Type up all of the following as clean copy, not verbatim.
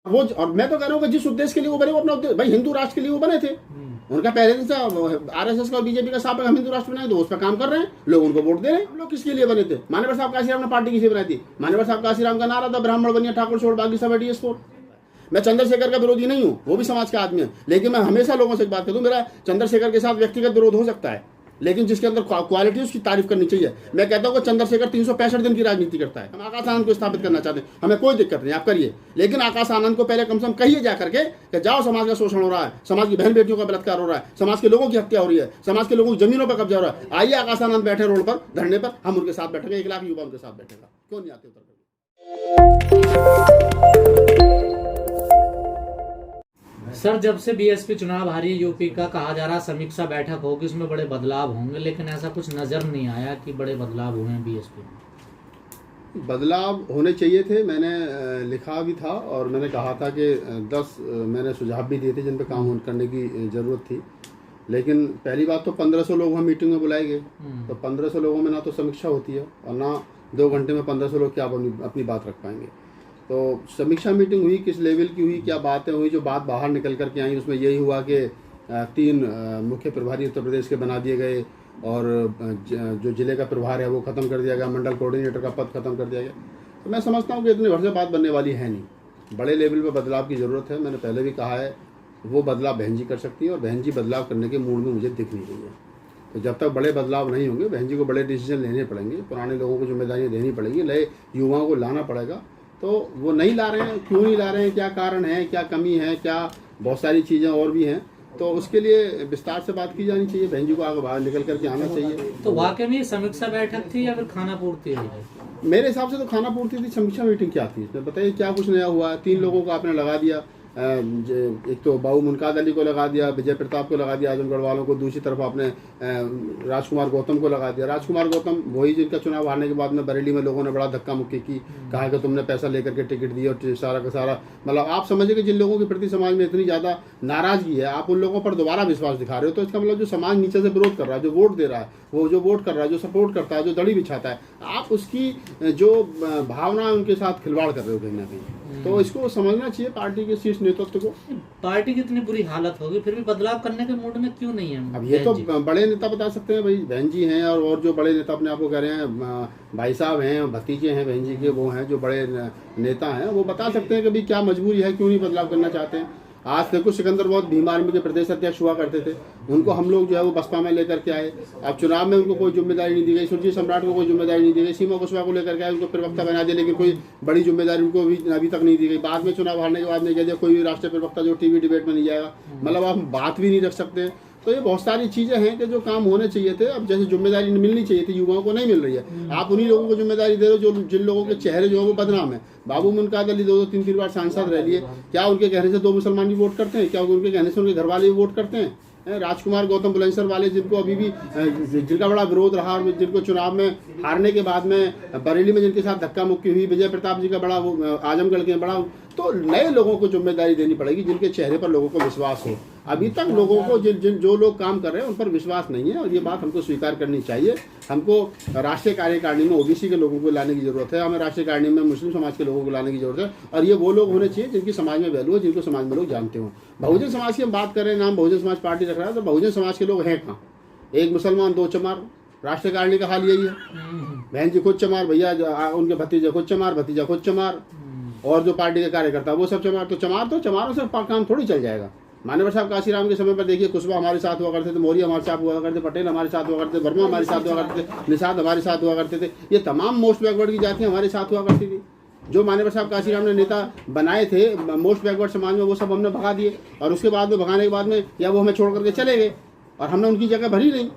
वो, और मैं तो कह रहा हूँ कि जिस उद्देश्य के लिए वो बने वो अपना उद्देश्य, भाई हिंदू राष्ट्र के लिए वो बने थे। उनका पहले दिन से आरएसएस का और बीजेपी का साथ हम हिंदू राष्ट्र बनाए, तो उस पर काम कर रहे हैं, लोग उनको वोट दे रहे हैं। हम लोग किसके लिए बने थे? मान्यवर साहब काशीराम ने पार्टी किसी बनाई थी? मान्यवर साहब काशीराम का नारा था ब्राह्मण बनिया ठाकुर छोड़ बाकी सब DS4। मैं चंद्रशेखर का विरोधी नहीं हूँ, वो भी समाज का आदमी है, लेकिन मैं हमेशा लोगों से एक बात कहता हूँ, मेरा चंद्रशेखर के साथ व्यक्तिगत विरोध हो सकता है, लेकिन जिसके अंदर क्वालिटी उसकी तारीफ करनी चाहिए। मैं कहता हूँ कि चंद्रशेखर 365 दिन की राजनीति करता है। हम आकाश आनंद को स्थापित करना चाहते हैं, हमें कोई दिक्कत नहीं, आप करिए, लेकिन आकाश आनंद को पहले कम से कम कहिए जा करके कि जाओ, समाज का शोषण हो रहा है, समाज की बहन बेटियों का बलात्कार हो रहा है, समाज के लोगों की हत्या हो रही है, समाज के लोगों की जमीनों पर कब्जा हो रहा है। आइए आकाश आनंद बैठे रोड पर धरने पर, हम उनके साथ बैठेंगे, 1 लाख युवा उनके साथ बैठेगा। क्यों नहीं आते उत्तर? सर, जब से बीएसपी चुनाव हारी है यूपी का, कहा जा रहा समीक्षा बैठक होगी, उसमें बड़े बदलाव होंगे, लेकिन ऐसा कुछ नजर नहीं आया कि बड़े बदलाव हुए हैं बीएसपी में। बदलाव होने चाहिए थे, मैंने लिखा भी था और मैंने कहा था कि 10 मैंने सुझाव भी दिए थे जिन पर काम करने की ज़रूरत थी। लेकिन पहली बात तो 1500 लोग हम मीटिंग में बुलाए गए, तो 1500 लोगों में ना तो समीक्षा होती है और ना 2 घंटे में 1500 लोग क्या अपनी बात रख पाएंगे। तो समीक्षा मीटिंग हुई, किस लेवल की हुई, क्या बातें हुई, जो बात बाहर निकल कर के आई उसमें यही हुआ कि 3 मुख्य प्रभारी उत्तर प्रदेश के बना दिए गए और जो जिले का प्रभार है वो ख़त्म कर दिया गया, मंडल कोऑर्डिनेटर का पद ख़त्म कर दिया गया। तो मैं समझता हूँ कि इतनी भर से बात बनने वाली है नहीं, बड़े लेवल पर बदलाव की ज़रूरत है। मैंने पहले भी कहा है, वो बदलाव बहन जी कर सकती है और बहन जी बदलाव करने के मूड में मुझे दिख नहीं रही है। तो जब तक बड़े बदलाव नहीं होंगे, बहन जी को बड़े डिसीजन लेने पड़ेंगे, पुराने लोगों को जिम्मेदारियाँ देनी पड़ेंगी, नए युवाओं को लाना पड़ेगा। तो वो नहीं ला रहे हैं, क्यों नहीं ला रहे हैं, क्या कारण है, क्या कमी है, क्या बहुत सारी चीज़ें और भी हैं, तो उसके लिए विस्तार से बात की जानी चाहिए। बहन जी को आगे बाहर निकल करके आना चाहिए। तो वाकई में समीक्षा बैठक थी या फिर खाना पूर्ति है? मेरे हिसाब से तो खाना पूर्ति थी। समीक्षा मीटिंग क्या थी इसमें बताइए? क्या कुछ नया हुआ? 3 लोगों को आपने लगा दिया, एक तो बाबू मुनकाद अली को लगा दिया, विजय प्रताप को लगा दिया आजमगढ़ वालों को, दूसरी तरफ आपने राजकुमार गौतम को लगा दिया। राजकुमार गौतम वही जिनका चुनाव हारने के बाद में बरेली में लोगों ने बड़ा धक्का मुक्की की, कहा कि तुमने पैसा लेकर के टिकट दी और सारा का सारा, मतलब आप समझिए कि जिन लोगों के प्रति समाज में इतनी ज़्यादा नाराज़गी है, आप उन लोगों पर दोबारा विश्वास दिखा रहे हो। तो इसका मतलब जो समाज नीचे से विरोध कर रहा है, जो वोट दे रहा है, वो जो वोट कर रहा है, जो सपोर्ट करता है, जो दड़ी बिछाता है, आप उसकी जो भावना है उनके साथ खिलवाड़ कर रहे हो कहीं ना कहीं। तो इसको समझना चाहिए पार्टी के शीर्ष नेतृत्व को। पार्टी की इतनी बुरी हालत होगी, फिर भी बदलाव करने के मूड में क्यों नहीं है? अब ये तो बड़े नेता बता सकते हैं, भाई बहन जी हैं और जो बड़े नेता अपने आप को कह रहे हैं, भाई साहब हैं, भतीजे हैं बहन जी के, वो हैं जो बड़े नेता हैं, वो बता सकते हैं कि भाई क्या मजबूरी है, क्यों नहीं बदलाव करना चाहते हैं। आज देखो, सिकंदर बहुत भीम आर्मी के प्रदेश अध्यक्ष हुआ करते थे, उनको हम लोग जो है वो बसपा में लेकर के आए। अब चुनाव में उनको कोई जिम्मेदारी नहीं दी गई, सुरजीत सम्राट को कोई जिम्मेदारी नहीं दी गई, सीमा कुशवाहा को लेकर के आए, उनको प्रवक्ता बना दिया, लेकिन कोई बड़ी जिम्मेदारी उनको अभी तक नहीं दी गई। बाद में चुनाव हारने के बाद में कह दिया कोई भी राष्ट्रीय प्रवक्ता जो टीवी डिबेट में नहीं जाएगा। मतलब आप बात भी नहीं रख सकते। तो ये बहुत सारी चीज़ें हैं कि जो काम होने चाहिए थे, अब जैसे जिम्मेदारी मिलनी चाहिए थी युवाओं को, नहीं मिल रही है। आप उन्हीं लोगों को जिम्मेदारी दे रहे हो जो जिन लोगों के चेहरे जो है वो बदनाम है। बाबू मुनकाद अली 2-2, 3-3 बार सांसद रह लिए, क्या उनके कहने से 2 मुसलमान भी वोट करते हैं? क्या उनके कहने से उनके घर वाले भी वोट करते हैं? राजकुमार गौतम बुलंदशहर वाले, जिनको अभी भी जिनका बड़ा विरोध रहा और जिनको चुनाव में हारने के बाद में बरेली में जिनके साथ धक्का मुक्की हुई, विजय प्रताप जी का बड़ा आजमगढ़ के बड़ा, तो नए लोगों को जिम्मेदारी देनी पड़ेगी जिनके चेहरे पर लोगों को विश्वास हो। अभी तक लोगों को जो लोग काम कर रहे हैं उन पर विश्वास नहीं है और ये बात हमको स्वीकार करनी चाहिए। हमको राष्ट्रीय कार्यकारिणी में ओबीसी के लोगों को लाने की जरूरत है, हमें राष्ट्रीय कार्यकारिणी में मुस्लिम समाज के लोगों को लाने की जरूरत है और ये वो लोग होने चाहिए जिनकी समाज में वैल्यू है, जिनको समाज में लोग जानते हो। बहुजन समाज की हम बात कर रहे हैं, नाम बहुजन समाज पार्टी रख रहा है, तो बहुजन समाज के लोग हैं कहाँ? 1 मुसलमान 2 चमार। राष्ट्रीय कार्यकारिणी का हाल यही है, बहन जी खुद चमार, भैया उनके भतीजे खुद चमार, भतीजा खुद चमार, और जो पार्टी के कार्यकर्ता वो सब चमार। तो चमारों से काम थोड़ी चल जाएगा। मान्यवर साहब काशीराम के समय पर देखिए, कुशवाहा हमारे साथ हुआ करते थे, मौर्य हमारे साथ हुआ करते, पटेल हमारे साथ हुआ करते, वर्मा हमारे साथ हुआ करते थे, निषाद हमारे साथ हुआ करते थे। ये तमाम मोस्ट बैकवर्ड की जातियाँ हमारे साथ हुआ करती थी। जो मान्यवर साहब काशीराम ने नेता बनाए थे मोस्ट बैकवर्ड समाज में, वो सब हमने भगा दिए और उसके बाद में भगाने के बाद में या वो हमें छोड़ करके चले गए और हमने उनकी जगह भरी नहीं।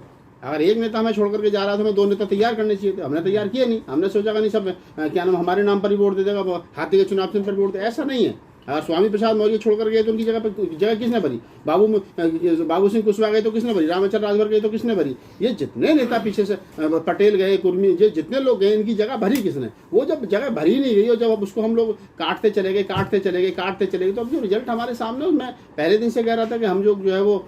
अगर एक नेता हमें छोड़ करके जा रहा था, हमें 2 नेता तैयार करने चाहिए थे, हमने तैयार किए नहीं। हमने सोचा कि नहीं सब क्या नाम हमारे नाम पर ही वोट दे देगा, हाथी के चुनाव चिन्ह पर वोट दे, ऐसा नहीं है। अगर स्वामी प्रसाद मौर्य छोड़ कर गए तो उनकी जगह किसने भरी? बाबू सिंह कुशवाहा गए तो किसने भरी? रामचंद्र राजभर गए तो किसने भरी? ये जितने नेता पीछे से, पटेल गए, कुर्मी, ये जितने लोग गए, इनकी जगह भरी किसने? वो जब जगह भरी नहीं गई और जब अब उसको हम लोग काटते चले गए, तो अब जो रिजल्ट हमारे सामने, मैं पहले दिन से कह रहा था कि हम जो है वो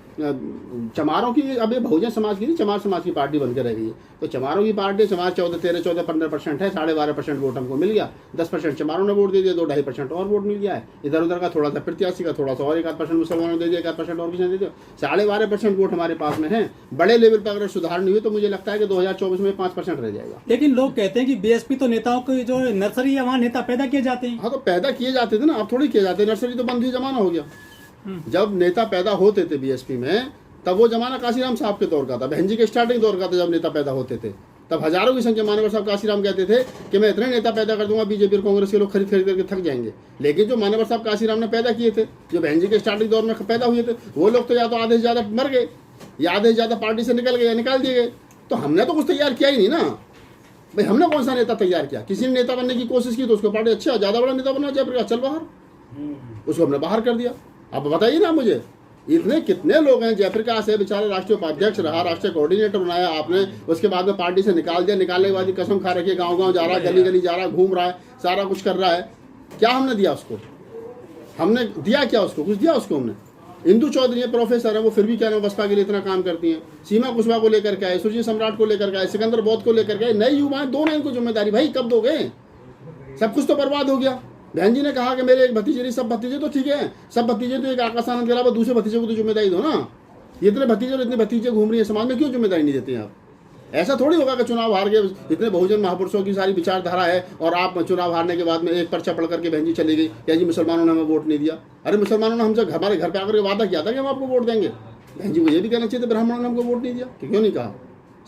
चमारों की, अब ये बहुजन समाज की नहीं, चमार समाज की पार्टी बनकर रह गई है। तो चमारों की पार्टी, समाज 14-13-14-15% है, 12.5% वोट हमको मिल गया, 10% चमारों ने वोट दे दिया, 2-2.5% और वोट मिल गया है। इधर उधर का थोड़ा सा प्रत्याशी का थोड़ा सा और 1-8% मुसलमानों ने दे दिया, 1-8% और किसी ने दे दिया, 12.5% वोट हमारे पास में है। बड़े लेवल पर अगर सुधार नहीं हुई तो मुझे लगता है कि 2024 में 5% रह जाएगा। लेकिन लोग कहते हैं कि बीएसपी तो नेताओं की जो नर्सरी है वहाँ नेता पैदा किए जाते हैं। हाँ तो पैदा किए जाते थे ना, अब थोड़ी किए जाते, नर्सरी तो बंद ही जमाना हो गया। जब नेता पैदा होते थे बीएसपी में तब वो जमाना काशीराम साहब के दौर का था, बहन जी के स्टार्टिंग दौर का था जब नेता पैदा होते थे। तब हजारों की संख्या मानवर साहब काशीराम कहते थे कि मैं इतने नेता पैदा कर दूंगा बीजेपी और कांग्रेस के लोग खरीद करके थक जाएंगे। लेकिन जो मानवर साहब काशीराम ने पैदा किए थे, जो बहन जी के स्टार्टिंग दौर में पैदा हुए थे, वो लोग तो या तो आधे से ज्यादा मर गए या आधे से ज्यादा पार्टी से निकल गए या निकाल दिए गए। तो हमने तो कुछ तैयार किया ही नहीं ना भाई। हमने कौन सा नेता तैयार किया? किसी ने नेता बनने की कोशिश की तो उसको पार्टी अच्छा ज्यादा बड़ा नेता बनना चाहिए, चल बाहर, उसको हमने बाहर कर दिया। अब बताइए ना मुझे, इतने कितने लोग हैं, जयप्रकाश है बेचारा राष्ट्रीय उपाध्यक्ष रहा, राष्ट्रीय कोऑर्डिनेटर बनाया आपने, उसके बाद में पार्टी से निकाल दिया, निकालने के बाद कसम खा रखी है, गांव-गांव जा रहा है, गली गली जा रहा है, घूम रहा है, सारा कुछ कर रहा है। क्या हमने दिया उसको? हमने दिया क्या उसको? कुछ दिया उसको हमने? इंदु चौधरी है, प्रोफेसर है, वो फिर भी क्या नाम बसपा के लिए इतना काम करती हैं। सीमा कुशवाहा को लेकर के आए, सुरजीत सम्राट को लेकर के आए, सिकंदर बौद्ध को लेकर के आए, नए युवा हैं, दो ना इनको जिम्मेदारी। भाई कब दोगे? सब कुछ तो बर्बाद हो गया। बहन जी ने कहा कि मेरे एक भतीजे नहीं, सब भतीजे तो ठीक है, सब भतीजे तो एक आकाश आनंद के अलावा दूसरे भतीजे को तो जिम्मेदारी दो ना। इतने भतीजे और इतने भतीजे घूम रही है समाज में, क्यों जिम्मेदारी नहीं देते हैं आप? ऐसा थोड़ी होगा कि चुनाव हार गए, इतने बहुजन महापुरुषों की सारी विचारधारा है और आप चुनाव हारने के बाद में एक पर्चा पढ़ करके बहन जी चली गई क्या जी मुसलमानों ने हमें वोट नहीं दिया। अरे मुसलमानों ने हमसे हमारे घर पे आकर वादा किया था कि हम आपको वोट देंगे। बहन जी को ये भी कहना चाहिए था ब्राह्मणों ने हमको वोट नहीं दिया, क्यों नहीं कहा?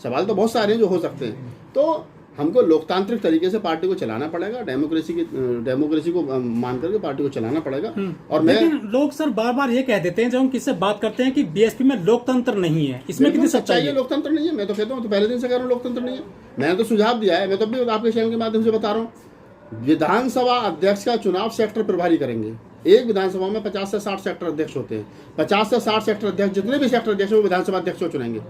सवाल तो बहुत सारे हैं जो हो सकते हैं। तो हमको लोकतांत्रिक तरीके से पार्टी को चलाना पड़ेगा, डेमोक्रेसी को मान करके पार्टी को चलाना पड़ेगा। और लेकिन लोग सर बार बार ये कह देते हैं जब हम किससे बात करते हैं कि बीएसपी में लोकतंत्र नहीं है, इसमें कितनी सच्चाई है? लोकतंत्र नहीं है, मैं तो कहता हूँ, तो पहले दिन से कह रहा हूँ लोकतंत्र नहीं है। मैंने तो सुझाव दिया है, मैं तो भी आपके चैनल के माध्यम से बता रहा हूँ। विधानसभा अध्यक्ष का चुनाव सेक्टर प्रभारी करेंगे। एक विधानसभा में 50 से 60 सेक्टर अध्यक्ष होते हैं। 50 से 60 सेक्टर अध्यक्ष, जितने भी सेक्टर अध्यक्ष वो विधानसभा अध्यक्ष को चुनेंगे।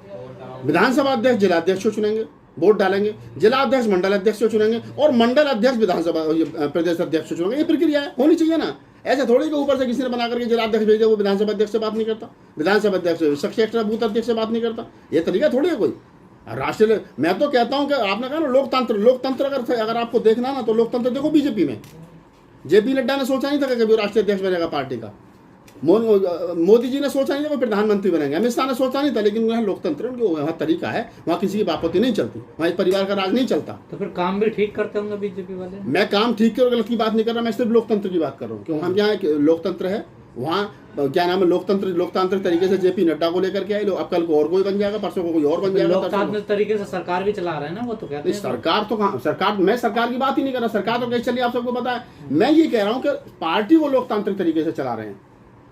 विधानसभा अध्यक्ष जिला अध्यक्ष को चुनेंगे, वोट डालेंगे, जिला अध्यक्ष मंडल अध्यक्ष को चुनेंगे और मंडल अध्यक्ष विधानसभा प्रदेश अध्यक्ष को चुनेंगे। ये प्रक्रिया है, होनी चाहिए ना। ऐसा थोड़ी कि ऊपर से किसी ने बना करके जिला अध्यक्ष भेज दिया, वो विधानसभा अध्यक्ष से बात नहीं करता, विधानसभा अध्यक्ष सेक्टर बूथ अध्यक्ष से बात नहीं करता। ये तरीका थोड़ी है कोई राष्ट्रीय। मैं तो कहता हूं कि आपने कहा ना लोकतंत्र अगर आपको देखना ना तो लोकतंत्र देखो बीजेपी में। जेपी नड्डा ने सोचा नहीं था कि कभी राष्ट्रीय अध्यक्ष बनेगा पार्टी का, मोदी जी ने सोचा नहीं था वो प्रधानमंत्री बनेंगे, अमित शाह ने सोचा नहीं था, लेकिन वहाँ लोकतंत्र वहाँ तरीका है, वहाँ किसी की बापती नहीं चलती, वहाँ एक परिवार का राज नहीं चलता। तो फिर काम भी ठीक करते होंगे बीजेपी वाले? मैं काम ठीक और गलत की बात नहीं कर रहा, मैं सिर्फ लोकतंत्र की बात कर रहा हूँ कि हम यहाँ लोकतंत्र है, वहाँ क्या नाम है लोकतांत्रिक तरीके से जेपी नड्डा को लेकर के आए लोग। अब कल को और कोई बन जाएगा, परसों को कोई और बन जाएगा। लोकतांत्रिक तरीके से सरकार भी चला रहे हैं ना, वो तो कहते हैं। सरकार तो कहाँ, सरकार मैं सरकार की बात ही नहीं कर रहा, सरकार तो कैसे चली आप सबको पता है। मैं ये कह रहा हूँ कि पार्टी वो लोकतांत्रिक तरीके से चला रहे हैं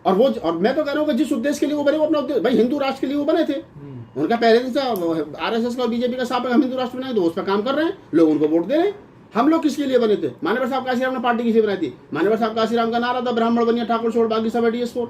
और मैं तो कह रहा हूँ कि जिस उद्देश्य के लिए वो बने वो अपना उद्देश्य, भाई हिंदू राष्ट्र के लिए वो बने थे, उनका पहले दिन से आरएसएस का और बीजेपी का साथ हम हिंदू राष्ट्र बनाए तो उस पर काम कर रहे हैं, लोग उनको वोट दे रहे हैं। हम लोग किसके लिए बने थे? मानवर साहब काशीराम ने पार्टी किसी बनाई थी? मानवर साहब काशीराम का नारा था ब्राह्मण बनिया ठाकुर छोड़ बाकी सब एडीएस छोड़,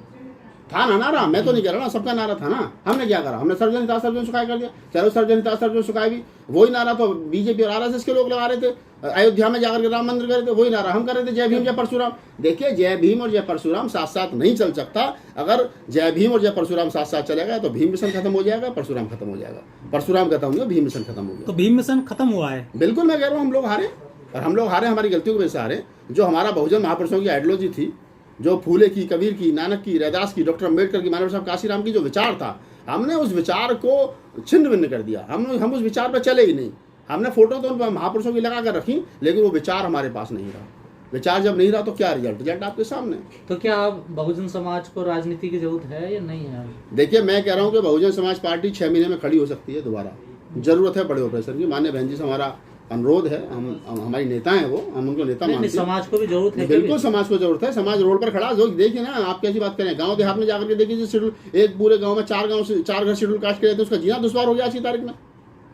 था ना नारा? मैं तो नहीं कह रहा ना, सबका नारा था ना। हमने क्या करा? हमने सर्वजन हिताय सर्वजन सुखाय कर दिया। चलो सर्वजन हिताय सर्वजन सुखाय भी वही नारा तो बीजेपी और आरएसएस के लोग लगा रहे थे। अयोध्या में जाकर के राम मंदिर कर रहे थे, वही नारा हम कर रहे थे, जय भीम जय परशुराम। देखिए जय भीम और जय परशुराम साथ साथ नहीं चल सकता। अगर जय भीम और जय परशुराम साथ साथ चलेगा तो भीम मिशन खत्म हो जाएगा, परशुराम खत्म हो जाएगा, परशुराम खत्म हो गया, भीम मिशन खत्म हो गया। तो भीम मिशन खत्म हुआ है? बिल्कुल, मैं कह रहा हूँ हम लोग हारे, और हम लोग हारे हमारी गलतियों की वजह से हारे। जो हमारा बहुजन महापुरुषों की आइडियोलॉजी थी, जो फूले की, कबीर की, नानक की, रैदास की, डॉक्टर अम्बेडकर की, मानव साहब काशीराम की जो विचार था, हमने उस विचार को छिन्न भिन्न कर दिया। हम उस विचार पर चले ही नहीं। हमने फोटो तो महापुरुषों की लगा कर रखी, लेकिन वो विचार हमारे पास नहीं रहा। विचार जब नहीं रहा तो क्या रिजल्ट आपके सामने। तो क्या बहुजन समाज को राजनीति की जरूरत है या नहीं है? देखिए मैं कह रहा हूँ कि बहुजन समाज पार्टी 6 महीने में खड़ी हो सकती है दोबारा। जरूरत है बड़े ऑपरेशन की। मान्य बहन जी से हमारा अनुरोध है, हम हमारी नेता हैं, वो हम उनको नेता मानते हैं। समाज को भी जरूरत है, बिल्कुल समाज को जरूरत है। समाज रोड पर खड़ा जो देखिए ना, आप कैसी बात करें, गांव देहात में जाकर के देखिए, शेड्यूल एक पूरे गांव में 4 घर शेड्यूल कास्ट के रहते हैं, उसका जीना दुश्वार हो गया आज की तारीख में।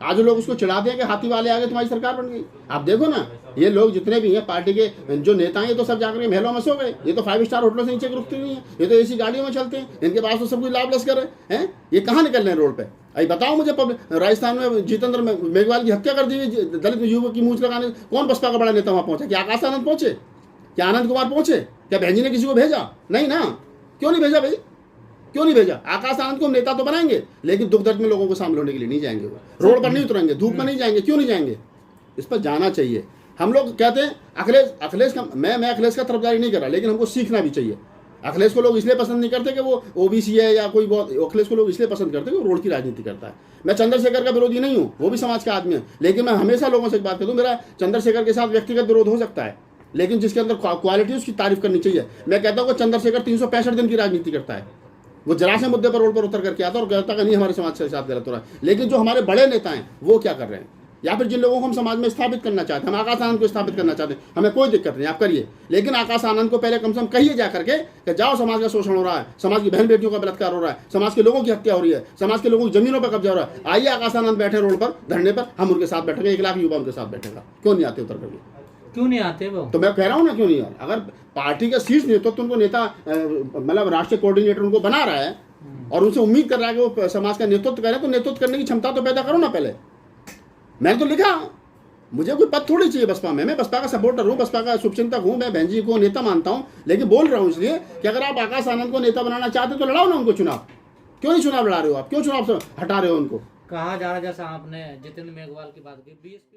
आज लोग उसको चिढ़ाते हैं कि हाथी वाले आ गए तुम्हारी सरकार बन गई। आप देखो ना, ये लोग जितने भी हैं पार्टी के जो नेता हैं, ये तो सब जाकर के महलों में सो गए। ये तो 5 स्टार होटलों से नीचे रुकते नहीं है, ये तो एसी गाड़ियों में चलते हैं, इनके पास तो सब कुछ लाभ लश्कर है। ये कहाँ निकल रहे हैं रोड पे? अभी बताओ मुझे, राजस्थान में जितेंद्र मेघवाल की हत्या कर दी हुई दलित युवक की मूंछ लगाने, कौन बसपा का बड़ा नेता वहां पहुंचा? क्या आकाश आनंद पहुंचे? क्या आनंद कुमार पहुंचे? क्या बहन जी ने किसी को भेजा? नहीं ना। क्यों नहीं भेजा भाई? क्यों नहीं भेजा? आकाश आनंद को हम नेता तो बनाएंगे, लेकिन दुख दर्द में लोगों को शामिल होने के लिए नहीं जाएंगे। वो रोड पर नहीं उतरेंगे, धूप में नहीं जाएंगे। क्यों नहीं जाएंगे? इस पर जाना चाहिए। हम लोग कहते हैं अखिलेश का, मैं अखिलेश का तरफदारी नहीं कर रहा, लेकिन हमको सीखना भी चाहिए। अखिलेश को लोग इसलिए पसंद नहीं करते कि वो ओबीसी है या कोई बहुत, अखिलेश को लोग इसलिए पसंद करते हैं कि वो रोड की राजनीति करता है। मैं चंद्रशेखर का विरोधी नहीं हूँ, वो भी समाज का आदमी है, लेकिन मैं हमेशा लोगों से एक बात कहता हूँ, मेरा चंद्रशेखर के साथ व्यक्तिगत विरोध हो सकता है, लेकिन जिसके अंदर क्वालिटी उसकी तारीफ करनी चाहिए। मैं कहता हूँ कि चंद्रशेखर 365 दिन की राजनीति करता है, वो जरा से मुद्दे पर रोड पर उतर करके आता है और कहता है नहीं हमारे समाज के साथ गलत हो रहा है। लेकिन जो हमारे बड़े नेता हैं वो क्या कर रहे हैं, या फिर जिन लोगों को हम समाज में स्थापित करना चाहते हैं, हम आकाश आनंद को स्थापित करना चाहते हैं, हमें कोई दिक्कत नहीं, आप करिए, लेकिन आकाश आनंद को पहले कम से कम कहिए जा करके कि जाओ, समाज का शोषण हो रहा है, समाज की बहन बेटियों का बलात्कार हो रहा है, समाज के लोगों की हत्या हो रही है, समाज के लोगों की जमीनों पर कब्जा हो रहा है, आइए आकाश आनंद बैठे रोड पर धरने पर, हम उनके साथ बैठेंगे, 1 लाख युवा उनके साथ बैठेगा। क्यों नहीं आते उतर करके? क्यों नहीं आते वो? तो मैं कह रहा हूँ ना, क्यों नहीं यार, अगर पार्टी का शीर्ष नेतृत्व उनको नेता मतलब राष्ट्रीय कोऑर्डिनेटर उनको बना रहा है और उनसे उम्मीद कर रहा है कि वो समाज का नेतृत्व करें, तो नेतृत्व करने की क्षमता तो पैदा करो ना पहले। मैंने तो लिखा, मुझे कोई पद थोड़ी चाहिए बसपा में, मैं बसपा का सपोर्टर हूँ, बसपा का शुभचिंतक हूँ, मैं बहन जी को नेता मानता हूँ, लेकिन बोल रहा हूँ इसलिए कि अगर आप आकाश आनंद को नेता बनाना चाहते तो लड़ाओ ना उनको चुनाव। क्यों नहीं चुनाव लड़ा रहे हो आप, क्यों चुनाव से हटा रहे हो उनको? कहा जा रहा, जैसा आपने जितेंद्र मेघवाल की बात की, बीएसपी